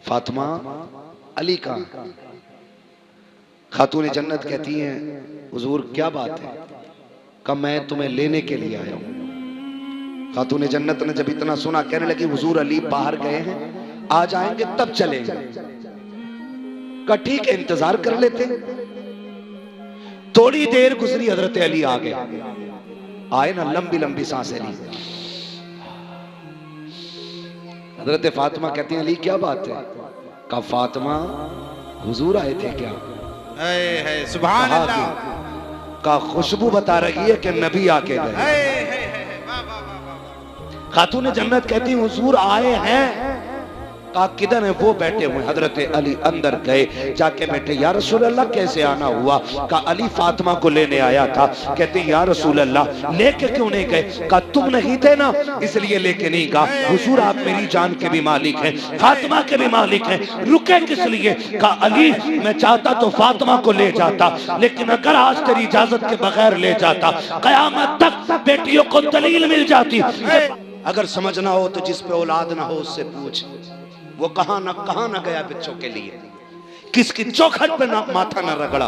फातिमा अली का। खातून जन्नत कहती हैं हुजूर क्या बात है? कहा मैं तुम्हें लेने के लिए आया हूं। खातून जन्नत ने जब इतना सुना कहने लगी हुजूर अली बाहर गए हैं, आ जाएंगे तब चलेंगे। कहा ठीक है इंतजार कर लेते। थोड़ी देर गुजरी, हजरत अली आ गए। आए ना, लंबी लंबी सांसें ली। हजरत फातिमा कहती हैं अली क्या बात है? कहा फातिमा हुजूर आए थे क्या? है सुभान अल्लाह। का खुशबू बता रही है कि नबी आके गए। खातून जन्नत कहती हुजूर आए हैं। कहा किधर है? वो बैठे हुए। हजरत अली अंदर गए, जाके बैठे। या रसूल अल्लाह कैसे आना हुआ? कहा अली फातिमा को लेने आया था। कहते या रसूल अल्लाह लेके क्यों नहीं गए? कहा तुम नहीं थे ना इसलिए लेके नहीं गया। हुजूर आप मेरी जान के भी मालिक हैं, फातिमा के भी मालिक हैं, रुके किस लिए? कहा अली मैं चाहता तो फातिमा को ले जाता, लेकिन अगर आज तेरी इजाजत के बगैर ले जाता कयामत तक बेटियों को दलील मिल जाती। अगर समझना हो तो जिस पे औलाद ना हो उससे पूछ, वो कहां ना गया बच्चों के लिए, किसकी चौखट पे ना माथा ना रगड़ा,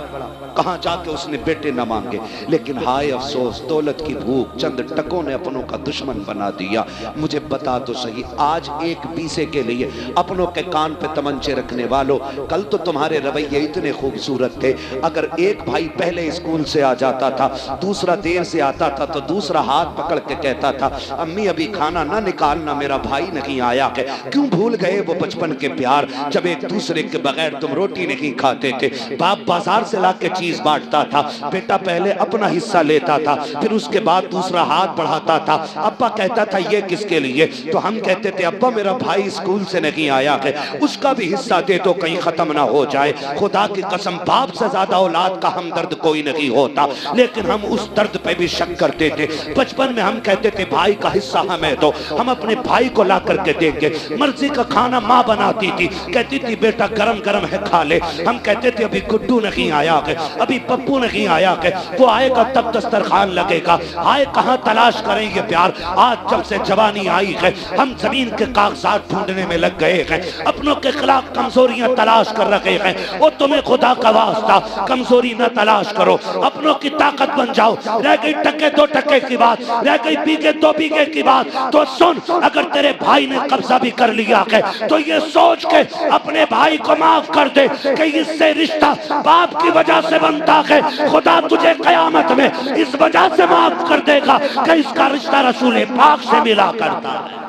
कहां जाके उसने बेटे ना मांगे। लेकिन हाय अफसोस, दौलत की भूख चंद टकों ने अपनों का दुश्मन बना दिया। मुझे बता तो सही, आज एक बीसे के लिए अपनों के कान पे तमंचे रखने वालों, कल तो तुम्हारे रवैये इतने खूबसूरत थे। अगर एक भाई पहले स्कूल से आ जाता था, दूसरा देर से आता था, तो दूसरा हाथ पकड़ के कहता था अम्मी अभी खाना ना निकालना, मेरा भाई नहीं आया है। क्यों भूल गए वो बचपन के प्यार, जब एक दूसरे के बगैर तुम रोटी नहीं खाते थे। बाप बाजार से लाके चीज बांटता था, बेटा पहले अपना हिस्सा लेता था, फिर उसके बाद दूसरा हाथ बढ़ाता था। अब्बा कहता था ये किसके लिए? तो हम कहते थे अब्बा मेरा भाई स्कूल से नहीं आया है, उसका भी हिस्सा दे तो कहीं खत्म ना हो जाए। खुदा की कसम बाप से ज्यादा औलाद का हमदर्द कोई नहीं होता, लेकिन हम उस दर्द पे भी शक करते थे। बचपन में हम कहते थे भाई का हिस्सा हमें दो, हम अपने भाई को ला करके देंगे। मर्जी का खाना माँ बनाती थी, कहती थी बेटा गरम गरम है खा ले। हम कहते थे अभी गुड्डू नहीं आया है, अभी पप्पू नहीं आया है, वो आएगा तब दस्तरखान लगेगा। आए कहां तलाश करेंगे प्यार? आज जब से जवानी आई है हम जमीन के कागजात ढूंढने में लग गए हैं, अपनों के खिलाफ कमजोरियां तलाश कर रहे हैं। वो तुम्हें खुदा का वास्ता कमजोरी न तलाश करो, अपनों की ताकत बन जाओ। रह गई टके दो टके की बात, रह गई बीघे दो बीघे की बात, तो सुन अगर तेरे भाई ने कब्जा भी कर लिया है तो ये सोच के अपने भाई को माफ कर दे कि इससे रिश्ता बाप की वजह से बनता है। खुदा तुझे कयामत में इस वजह से माफ कर देगा कि इसका रिश्ता रसूल पाक से मिला करता है।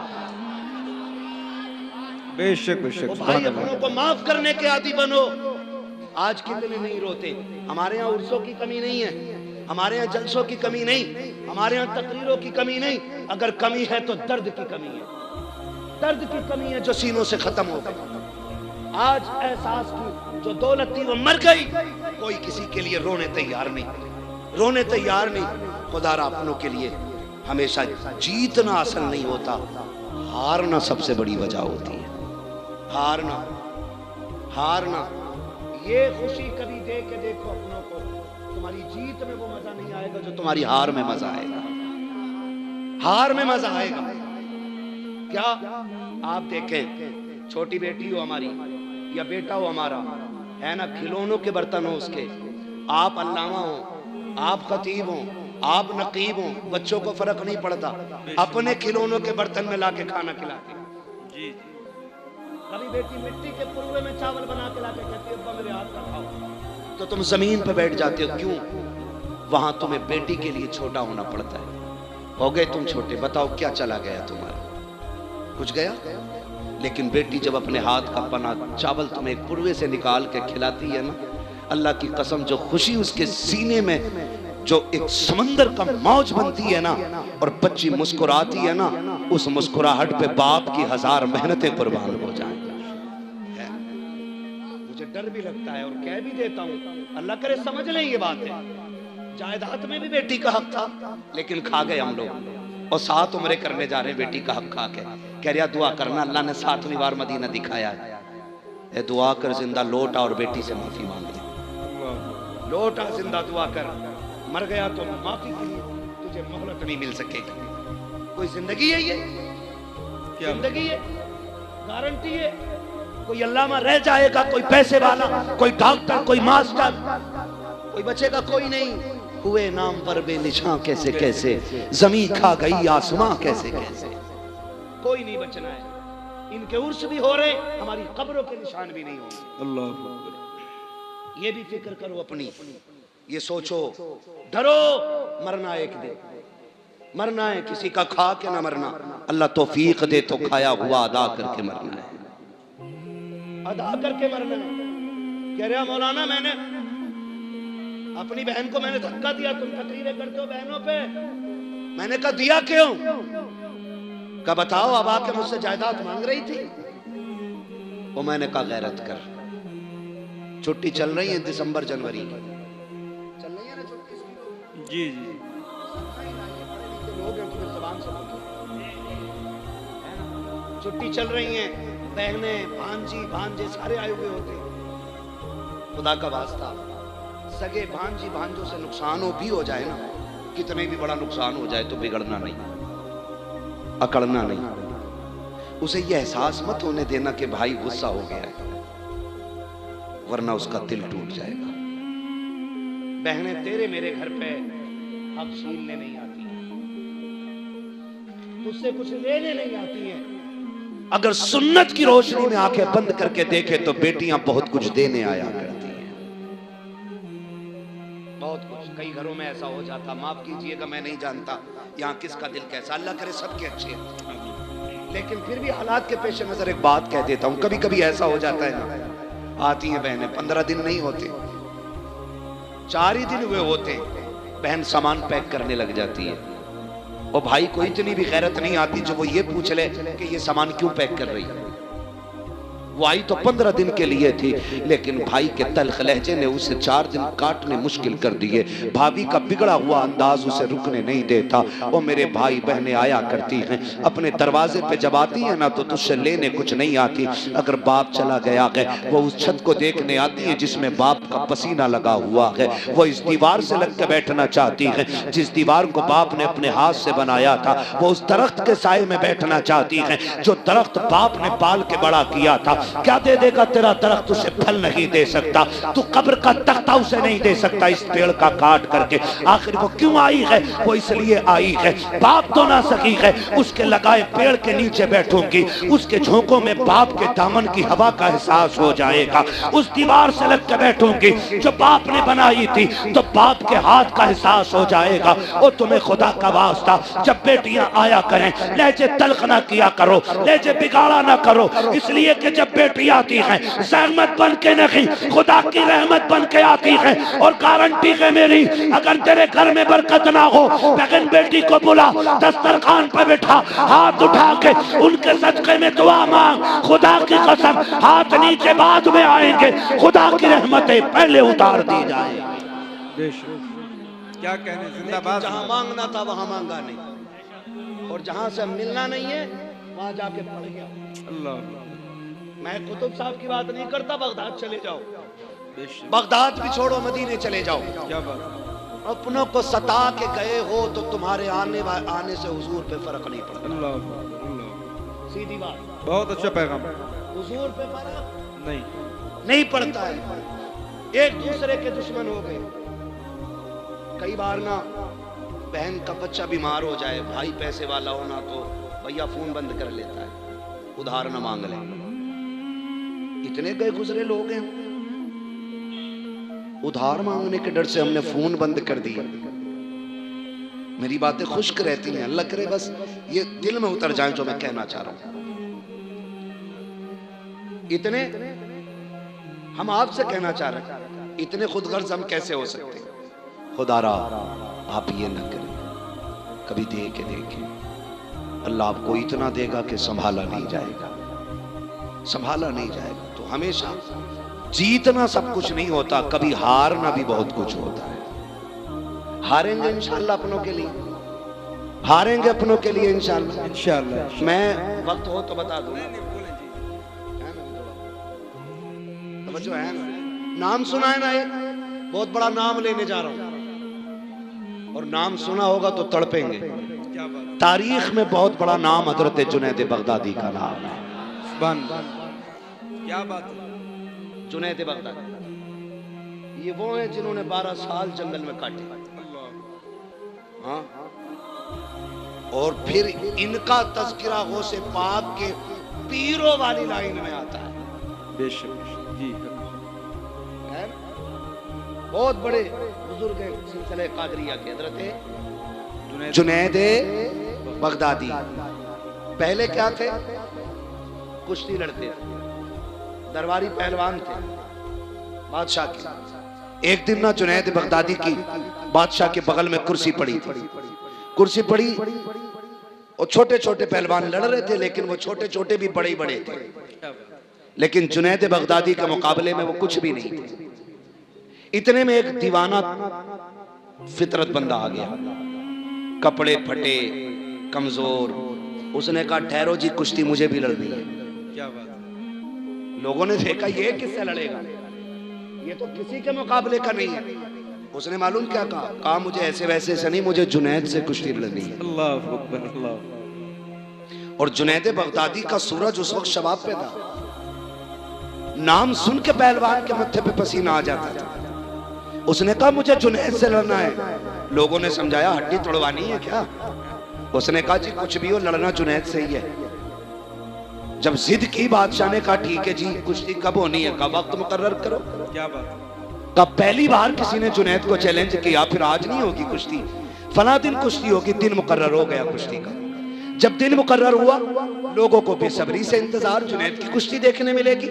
बेशक बेशक। भाई अपनों को माफ करने के आदी बनो। आज कितने नहीं रोते? हमारे यहाँ उर्सों की कमी नहीं है, हमारे यहाँ जलसों की कमी नहीं, हमारे यहाँ तकरीरों की कमी नहीं। अगर कमी है तो दर्द की कमी है, दर्द की कमी है जो सीनों से खत्म हो गई। आज एहसास की जो दौलत थी वो मर गई, कोई किसी के लिए रोने तैयार नहीं, रोने तैयार नहीं। खुदा रा अपनों के लिए हमेशा जीतना असल नहीं होता, हारना सबसे बड़ी वजह होती है। हारना हारना ये खुशी कभी दे के देखो अपनों को, तुम्हारी जीत में वो मजा नहीं आएगा जो तुम्हारी हार में मजा आएगा। हार में मजा आएगा क्या? आप देखें, छोटी बेटी हो हमारी या बेटा हो हमारा, है ना, खिलौनों के बर्तन हो उसके, आप अल्लामा हो, आप खतीब हो, आप नकीब हो, बच्चों को फर्क नहीं पड़ता, अपने खिलौनों के बर्तन में लाके खाना खिलाते। जी कभी बेटी मिट्टी के पुरवे में चावल बना के लाके कहती है अब्बा मेरे हाथ का खाओ, तो तुम जमीन पे बैठ जाते हो। क्यों? वहां तुम्हें बेटी के लिए छोटा होना पड़ता है। हो गए तुम छोटे, बताओ क्या चला गया तुम्हारा? कुछ गया? लेकिन बेटी जब अपने हाथ का बना चावल तुम्हें एक पुरवे से निकाल के खिलाती है ना, अल्लाह की कसम जो खुशी उसके सीने में जो एक समंदर का मौज बनती है ना, और बच्ची मुस्कुराती है ना, उस मुस्कुराहट पे बाप की 1000 मेहनतें कुर्बान हो जाएं। मुझे डर भी लगता है और कह भी देता हूँ, अल्लाह करे समझ लें ये बात है। जायदाद में भी बेटी का हक था, लेकिन खा गए हम लोग, और 7 उम्रें करने जा रहे हैं बेटी का हक खा के। कह रहा दुआ करना, अल्लाह ने 7वीं बार मदीना दिखाया है, दुआ कर जिंदा लौटा और बेटी से माफी मांग ले। लौटा जिंदा दुआ कर, मर गया तो माफी के लिए तुझे मोहलत नहीं मिल सकेगी। कोई जिंदगी है ये? क्या जिंदगी है? गारंटी है? कोई अल्लामा रह जाएगा, कोई पैसे वाला, कोई डॉक्टर, कोई मास्टर, कोई बचेगा कोई नहीं। हुए नाम पर बेनिशां कैसे कैसे, जमीन खा गई आसमां कैसे कैसे, कोई नहीं बचना है। इनके उर्स भी हो रहे, हमारी कब्रों के निशान भी नहीं होंगे। अल्लाह, ये भी फिक्र करो अपनी, ये सोचो, डरो, मरना एक दिन, मरना है, किसी का खा के ना मरना। अल्लाह तौफीक दे तो खाया हुआ अदा करके मरना है, अदा करके मरना है। कह रहे मौलाना मैंने अपनी बहन को मैंने धक्का दिया, तुम तकरीरें करते हो बहनों पे। मैंने कहा दिया क्यों? कहा बताओ, अब आके मुझसे जायदाद मांग रही थी। वो मैंने कहा गैरत कर, छुट्टी चल रही है दिसंबर जनवरी की, चल रही है ना छुट्टी? जी जी, लोग हैं तुम्हें जबान से छुट्टी चल रही है, बहने भांजी भांजे सारे आए हुए होते। खुदा का वास्ता, सगे भांजी भांजों से नुकसान हो भी हो जाए ना, कितने भी बड़ा नुकसान हो जाए तो बिगड़ना नहीं, अकड़ना नहीं। उसे यह एहसास मत होने देना कि भाई गुस्सा हो गया है, वरना उसका दिल टूट जाएगा। बहनें तेरे मेरे घर पे हक छीनने नहीं आती, तुझसे कुछ लेने नहीं आती हैं। अगर सुन्नत की रोशनी में आंखें बंद करके देखे तो बेटियां बहुत कुछ देने आया करती हैं, बहुत कुछ। कई घरों में ऐसा हो जाता, माफ कीजिएगा मैं नहीं जानता यहाँ किसका दिल कैसा, अल्लाह करे सबके अच्छे, लेकिन फिर भी हालात के पेश नजर एक बात कह देता हूँ। कभी कभी ऐसा हो जाता है ना, आती हैं बहनें, 15 दिन नहीं होते, 4 ही दिन हुए होते, बहन सामान पैक करने लग जाती है। और भाई को इतनी भी गैरत नहीं आती जो वो ये पूछ ले कि ये सामान क्यों पैक कर रही है। वो आई तो 15 दिन के लिए थी, लेकिन भाई के तल्ख लहजे ने उसे 4 दिन काटने मुश्किल कर दिए। भाभी का बिगड़ा हुआ अंदाज उसे रुकने नहीं देता। वो मेरे भाई बहनें आया करती हैं, अपने दरवाजे पे जब आती है ना तो तुझसे लेने कुछ नहीं आती। अगर बाप चला गया है, वो उस छत को देखने आती है जिसमें बाप का पसीना लगा हुआ है। वो इस दीवार से लग के बैठना चाहती है जिस दीवार को बाप ने अपने हाथ से बनाया था। वो उस दरख्त के साए में बैठना चाहती है जो दरख्त बाप ने पाल के बड़ा किया था। क्या दे देगा तेरा दरख्त? उसे फल नहीं दे सकता। तू कब्र का तख्ता उसे नहीं दे सकता इस पेड़ का काट करके। आखिर वो क्यों आई है? वो इसलिए आई है, बाप तो ना सकी है, उसके लगाए पेड़ के नीचे बैठूंगी, उसके झोंकों में बाप के दामन की हवा का एहसास हो जाएगा। उस दीवार से लग के बैठूंगी जो बाप ने बनाई थी, तो बाप के हाथ का एहसास हो जाएगा। और तुम्हें खुदा का वास्ता, जब बेटियां आया करें लहजे तल्ख ना किया करो, लहजे बिगाड़ा ना करो, इसलिए कि जब बेटी आती है सहमत बन के नहीं, खुदा की रहमत बन के आती है। और गारंटी है मेरी, अगर तेरे घर में बरकत ना हो, बहन बेटी को बुला, दस्तरखान पे बैठा, हाथ उठा के उनके सदके में दुआ मांग। खुदा की कसम, हाथ नीचे बाद में आएंगे, खुदा की रहमतें पहले उतार दी जाएंगी। क्या कहने, जिंदाबाद। जहां मांगना था वहां मांगा नहीं, और जहां से मिलना नहीं है वहां जाके पड़ गया। अल्लाह, मैं कुतुब साहब की बात नहीं करता, बगदाद चले जाओ, बगदाद भी छोड़ो, मदीने चले जाओ। क्या बात। अपनों को सता के गए हो तो तुम्हारे आने से हुजूर पे फर्क नहीं पड़ता। अल्लाह, अल्लाह, सीधी बात, बहुत अच्छा पैगाम। हुजूर पे फर्क नहीं नहीं पड़ता है। एक दूसरे के दुश्मन हो गए। कई बार ना बहन का बच्चा बीमार हो जाए, भाई पैसे वाला हो ना तो भैया फोन बंद कर लेता है, उधार न मांग ले। इतने गए गुजरे लोग हैं, उधार मांगने के डर से हमने फोन बंद कर दिया। मेरी बातें खुश्क रहती हैं, अल्लाह करे बस ये दिल में उतर जाए जो मैं कहना चाह रहा हूं। इतने हम आपसे कहना चाह रहे हैं, इतने खुदगर्ज हम कैसे हो सकते हैं? खुदारा आप ये न करें, कभी दे के देखें, अल्लाह आपको इतना देगा कि संभाला नहीं जाएगा, संभाला नहीं जाएगा। तो हमेशा जीतना सब कुछ नहीं होता, कभी हारना भी बहुत कुछ होता है। हारेंगे इंशाअल्लाह अपनों के लिए, हारेंगे अपनों के लिए इंशाअल्लाह। इंशाअल्लाह। मैं वक्त हो तो बता दूंगा, जो है ना, नाम सुना है ना, एक बहुत बड़ा नाम लेने जा रहा हूं, और नाम सुना होगा तो तड़पेंगे। तारीख में बहुत बड़ा नाम हजरत जुनैद बगदादी का नाम है। क्या बात है। जुनैद बगदादी, ये वो हैं जिन्होंने 12 साल जंगल में काटे। अल्लाह। हाँ, और फिर इनका तज़किरा गौसे पाक के पीरों वाली लाइन में आता है। बेशक जी। है ना? बहुत बड़े बुजुर्ग हैं सिलसिले कादरिया के, हजरत जुनैद बगदादी। पहले क्या थे? कुश्ती लड़ते थे, दरबारी पहलवान थे बादशाह के। एक दिन ना जुनैद बगदादी की बादशाह के बगल में कुर्सी पड़ी थी। कुर्सी पड़ी और छोटे छोटे पहलवान लड़ रहे थे, लेकिन वो छोटे छोटे भी बड़े बड़े थे। लेकिन जुनैद बगदादी के मुकाबले में वो कुछ भी नहीं थे। इतने में एक दीवाना फितरत बंदा आ गया, कपड़े फटे, कमजोर। उसने कहा ठहरो जी, कुश्ती मुझे भी लड़नी है। क्या बात है। लोगों ने देखा ये किससे लड़ेगा, ये तो किसी के मुकाबले का नहीं है। उसने मालूम क्या कहा मुझे ऐसे वैसे से नहीं, मुझे जुनैद से कुश्ती लड़नी है। अल्लाह अकबर। अल्लाह। और जुनैद बगदादी का सूरज उस वक्त शबाब पे था। नाम सुन के पहलवान के मत्थे पे पसीना आ जाता था। उसने कहा मुझे जुनैद से लड़ना है। लोगों ने समझाया हड्डी तोड़वानी है क्या? उसने कहा जी कुछ भी हो, लड़ना जुनैद से ही है। जब जिद की बादशाह ने कहा ठीक है जी, कुश्ती कब होनी है? कब वक्त मुकर्रर करो। क्या बात है। तब पहली बार किसी ने जुनैद को चैलेंज किया, फिर आज नहीं होगी कुश्ती, फला दिन कुश्ती होगी। दिन मुकर्रर हो गया कुश्ती का। जब दिन मुकर्रर हुआ, लोगों को बेसब्री से इंतजार, जुनैद की कुश्ती देखने मिलेगी।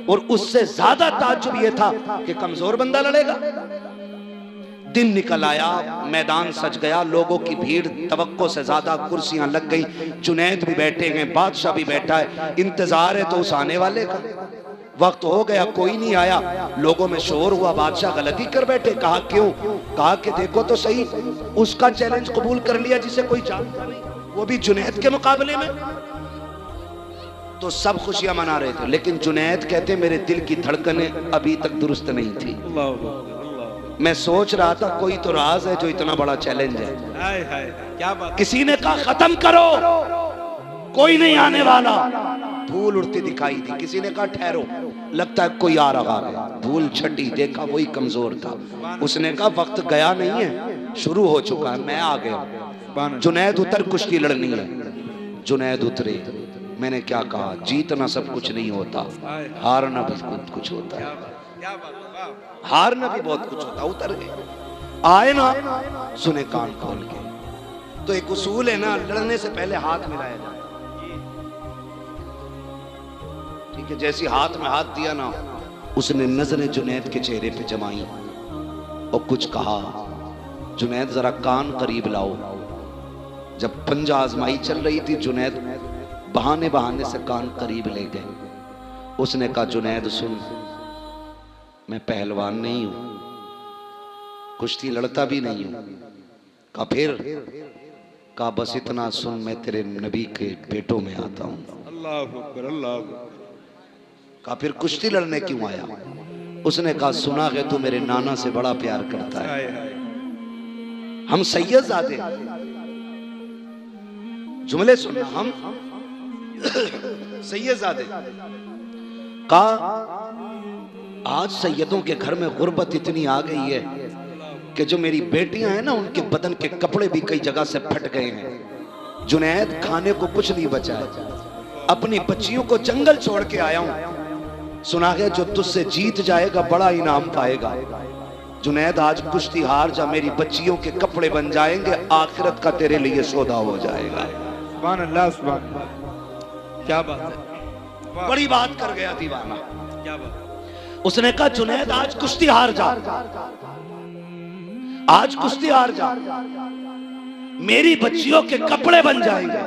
और उससे ज्यादा ताज्जुब यह था कि कमजोर बंदा लड़ेगा। दिन निकल आया, मैदान सज गया, लोगों की भीड़ तवक्को से ज्यादा, कुर्सियां लग गई, जुनैद भी बैठे हैं, बादशाह भी बैठा है, इंतजार है तो उस आने वाले का। वक्त हो गया, कोई नहीं आया, लोगों में शोर हुआ, बादशाह गलती कर बैठे। कहा क्यों? कहा कि देखो तो सही, उसका चैलेंज कबूल कर लिया जिसे कोई जानता नहीं, वो भी जुनैद के मुकाबले में। तो सब खुशियां मना रहे थे, लेकिन जुनैद कहते मेरे दिल की धड़कनें अभी तक दुरुस्त नहीं थी। अल्लाह अल्लाह। मैं सोच रहा था कोई तो राज है जो इतना बड़ा चैलेंज है। हाय हाय, क्या बात। किसी ने कहा खत्म करो, कोई नहीं आने वाला। धूल उड़ती दिखाई दी। किसी ने कहा ठहरो, लगता है कोई आ रहा है। धूल छटी, देखा वही कमजोर था। उसने कहा वक्त गया नहीं है, शुरू हो चुका है, मैं आ गया। जुनैद उतर, कुश्ती लड़नी है। जुनैद उतरे। मैंने क्या कहा, जीतना सब कुछ नहीं होता, हारना भी बहुत कुछ होता है। हारना भी बहुत कुछ होता। उतर गए, आए ना, सुने कान खोल के। तो एक उसूल है ना, लड़ने से पहले हाथ मिलाया जाए। ठीक है, जैसी हाथ में हाथ दिया ना, उसने नजरें जुनैद के चेहरे पे जमाई और कुछ कहा, जुनैद जरा कान करीब लाओ। जब पंजा आजमाई चल रही थी, जुनैद बहाने बहाने से कान करीब ले गए। उसने कहा जुनैद सुन, मैं पहलवान नहीं हूं, कुश्ती लड़ता भी नहीं हूं। कहा फिर? कहा बस इतना सुन, मैं तेरे नबी के बेटों में आता हूं। अल्लाह अकबर। अल्लाह अकबर। कहा फिर कुश्ती लड़ने क्यों आया? उसने कहा सुना है तू मेरे नाना से बड़ा प्यार करता है, हाय हाय। हम सैयदजादे, जुमले सुनना, हम सैयदजादे। कहा आज सैयदों के घर में गुर्बत इतनी आ गई है कि जो मेरी बेटियां हैं ना, उनके बदन के कपड़े भी कई जगह से फट गए हैं। जुनैद खाने को कुछ नहीं बचा है, अपनी बच्चियों को जंगल छोड़ के आया हूं। सुना है जो तुझसे जीत जाएगा बड़ा इनाम पाएगा। जुनैद आज कुश्ती हार जा, मेरी बच्चियों के कपड़े बन जाएंगे, आखिरत का तेरे लिए सौदा हो जाएगा। सुभान अल्लाह, सुभान अल्लाह। क्या बात है। बड़ी बात कर गया दीवाना। क्या बात। उसने कहा जुनैद आज कुश्ती हार जा, आज कुश्ती हार जा, मेरी बच्चियों के कपड़े बन जाएंगे,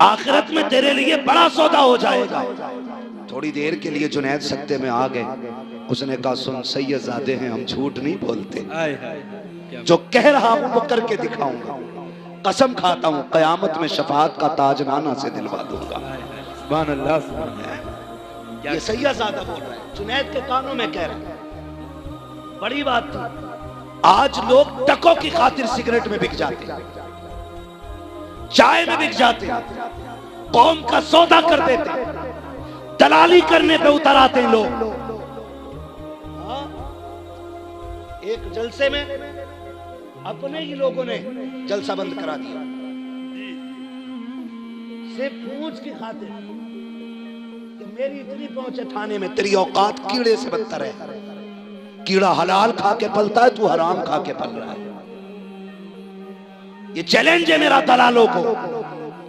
आखिरत में तेरे लिए बड़ा सौदा हो जाएगा। थोड़ी देर के लिए जुनैद सत्ते में आ गए। उसने कहा सुन, सैयदजादे हैं, हम झूठ नहीं बोलते, जो कह रहा हूं वो करके दिखाऊंगा। कसम खाता हूं कयामत में शफाअत का ताज नाना से दिलवा दूंगा। सुभान अल्लाह, सुभान अल्लाह। ये सैयदजादा बोल रहा है, जुनैद के कानों में कह रहे हैं। बड़ी बात थी। आज लोग टकों की खातिर सिगरेट में बिक जाते, चाय में बिक जाते, कौम का सौदा कर देते, दलाली करने पे उतर आते हैं लोग। एक जलसे में अपने ही लोगों ने जलसा बंद करा दिया सिर्फ पूछ की खातिर कि मेरी इतनी पहुंच है थाने में, तेरी औकात कीड़े से बदतर है। कीड़ा हलाल खा के पलता है, तू हराम खा के पल रहा है। ये चैलेंज है मेरा दलालों को।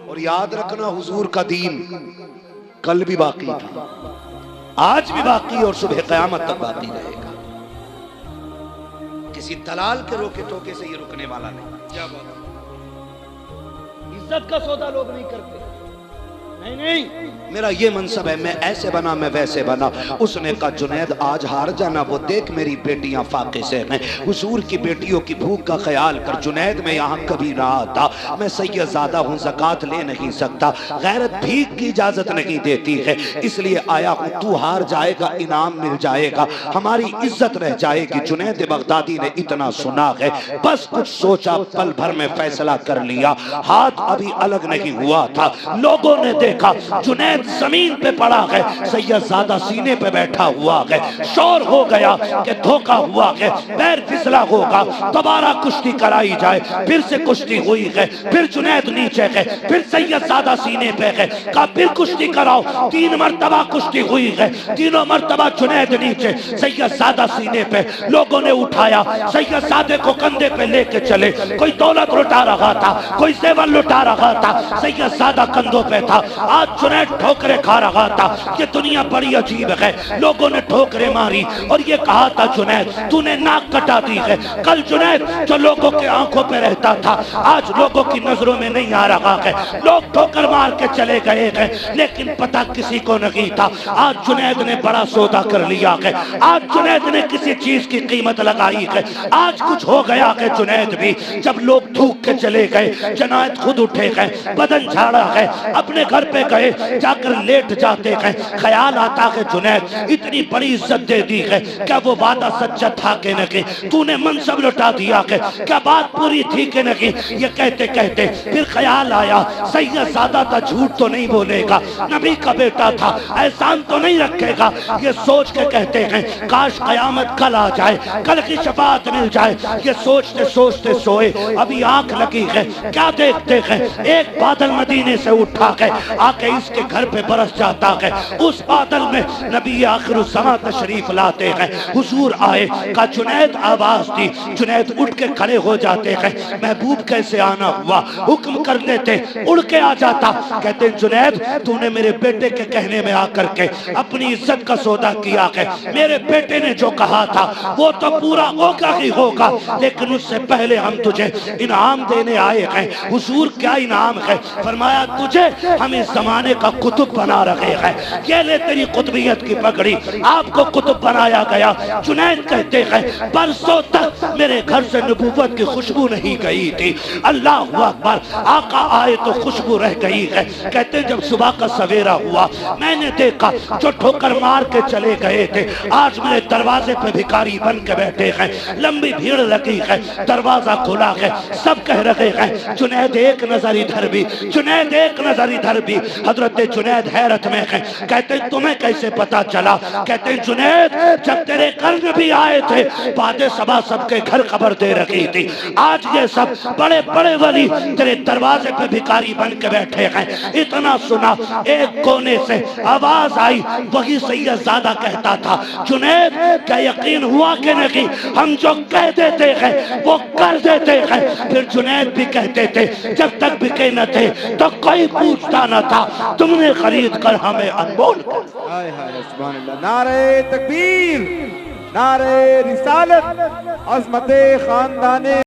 और याद रखना, हुजूर का दीन कल भी बाकी था, आज भी बाकी और सुबह क़यामत तक बाकी रहेगा। किसी दलाल के रोके टोके से ये रुकने वाला नहीं। क्या बात है? इज्जत का सौदा लोग नहीं करते। नहीं नहीं, मेरा ये मनसब है, मैं ऐसे बना मैं वैसे बना। उसने कहा जुनैद आज हार जाना, वो देख मेरी बेटियां फाके से हैं। हुजूर की बेटियों की भूख का ख्याल कर जुनैद, मैं यहाँ कभी ना आता। मैं सैयदजादा हूँ, ज़कात ले नहीं सकता, गैरत भीख की इजाजत नहीं देती है, इसलिए आया हूँ। तू हार जाएगा, इनाम मिल जाएगा, हमारी इज्जत रह जाएगी। जुनैद बगदादी ने इतना सुना है, बस कुछ सोचा, पल भर में फैसला कर लिया। हाथ अभी अलग नहीं हुआ था, लोगों ने देखा जुनैद जमीन पे पड़ा है, सैयदजादा सीने पे बैठा हुआ है। शोर हो गया कि धोखा हुआ है, पैर फिसला होगा, दोबारा कुश्ती कराई जाए। फिर से कुश्ती हुई है, फिर जुनैद नीचे है, फिर सैयदजादा सीने पे है। कहा फिर कुश्ती कराओ। 3 मरतबा कुश्ती हुई है, तीनों मरतबा जुनैद नीचे, सैयदजादा सीने पे। लोगों ने उठाया, सैयदजादे को कंधे पे लेके चले। कोई दौलत लुटा रहा था, कोई सेवन लुटा रहा था, सैयदजादा कंधों पे था। आज जुनैद ठोकरे खा रहा था। ये दुनिया बड़ी अजीब है। लोगों ने ठोकरे मारी और ये कहा था जुनैद तूने नाक कटा दी है। कल जुनैद जो लोगों के आंखों पे रहता था, आज लोगों की नजरों में नहीं आ रहा है। लोग ठोकर मार के चले गए हैं, लेकिन पता किसी को नहीं था। आज जुनैद ने बड़ा सौदा कर लिया है। आज जुनैद ने किसी चीज की कीमत लगाई है। आज कुछ हो गया है जुनैद भी। जब लोग थूक के चले गए, जुनैद खुद उठे गए, बदन झाड़ा है, अपने घर पे गए, जाकर लेट जाते हैं। ख्याल आता है जुनैद इतनी बड़ी इज्जत दे दी है, क्या वो वादा सच्चा था कि नहीं? तूने मनसब लुटा दिया है, क्या बात पूरी थी कि नहीं? ये कहते कहते फिर ख्याल आया सैयदजादा था, झूठ तो नहीं बोलेगा, नबी का बेटा था, एहसान तो नहीं रखेगा। ये सोच के कहते हैं काश कयामत कल आ जाए, कल की शफाअत मिल जाए। ये सोचते सोचते सोए, अभी आंख लगी है, क्या देखते हैं एक बादल मदीने से उठा है, आके इसके घर पे बरस जाता है। उस बादल में नबी आखिरुज़्ज़मां तशरीफ लाते हैं। हुजूर आए, का जुनैद आवाज दी, जुनैद उठ के खड़े हो जाते हैं। महबूब कैसे आना हुआ, हुक्म कर देते, उड़ के आ जाता। कहते जुनैद तूने मेरे बेटे के कहने में आकर के अपनी इज्जत का सौदा किया है। मेरे बेटे ने जो कहा था वो तो पूरा होगा ही होगा, लेकिन उससे पहले हम तुझे इनाम देने आए हैं। हुजूर क्या इनाम है? फरमाया तुझे हम इस जमाने का कुतुब बना रहे हैं, ये ले तेरी कुतुबियत की पगड़ी, आपको कुतुब बनाया गया। जुनैद कहते हैं बरसों तक मेरे घर से नबूवत की खुशबू नहीं गई थी। अल्लाह अकबर, आका आए तो खुशबू रह गई है। कहते जब सुबह का सवेरा हुआ, मैंने देखा जो ठोकर मार के चले गए थे, आज मेरे दरवाजे पे भिखारी बन के बैठे हैं। लंबी भीड़ लगी है, दरवाजा खुला है, सब कह रहे हैं जुनैद एक नजर इधर भी, जुनैद एक नजर इधर भी। हजरत जुनैद हैरत में है, कहते तुम्हें कैसे पता चला? कहते जुनैद जब तेरे घर में भी आए थे, बादे सबा सबके घर खबर दे रखी थी। आज ये सब बड़े बड़े वली तेरे दरवाजे पे भिखारी बन के बैठे हैं। इतना सुना, एक कोने से आवाज आई, वही सैयदजादा कहता था जुनैद क्या यकीन हुआ कि नहीं? हम जो कह देते हैं वो कर देते हैं। फिर जुनैद भी कहते थे जब तक बिके न थे तो कोई पूछता न था, तुमने खरीद कर हमें अनमोल कर। हाय हाय सुभान अल्लाह। नारे तकबीर, नारे रिसालत, अज़मते खानदाने